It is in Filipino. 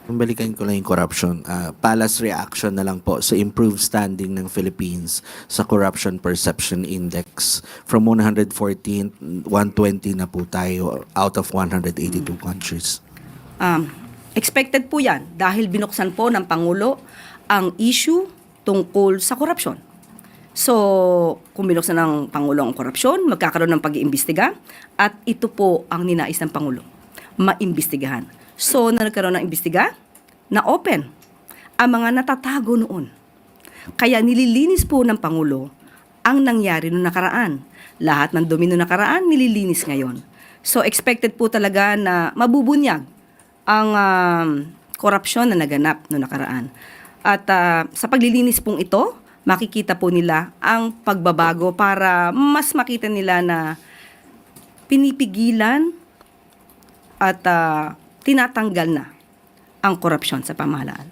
Balikan ko lang yung corruption. Palace reaction na lang po sa improved standing ng Philippines sa Corruption Perception Index. From 114, 120 na po tayo out of 182 countries. Expected po yan dahil binuksan po ng Pangulo ang issue tungkol sa korupsyon. So, kung binuksan ng Pangulo ang korupsyon, magkakaroon ng pag-iimbestiga at ito po ang ninais ng Pangulo, maimbestigahan. So, nagkaroon ng imbestiga na open ang mga natatago noon. Kaya nililinis po ng Pangulo ang nangyari noong nakaraan. Lahat ng dumi noong nakaraan, nililinis ngayon. So, expected po talaga na mabubunyag ang korupsyon na naganap noong nakaraan. At sa paglilinis pong ito, makikita po nila ang pagbabago para mas makita nila na pinipigilan at tinatanggal na ang korupsyon sa pamahalaan.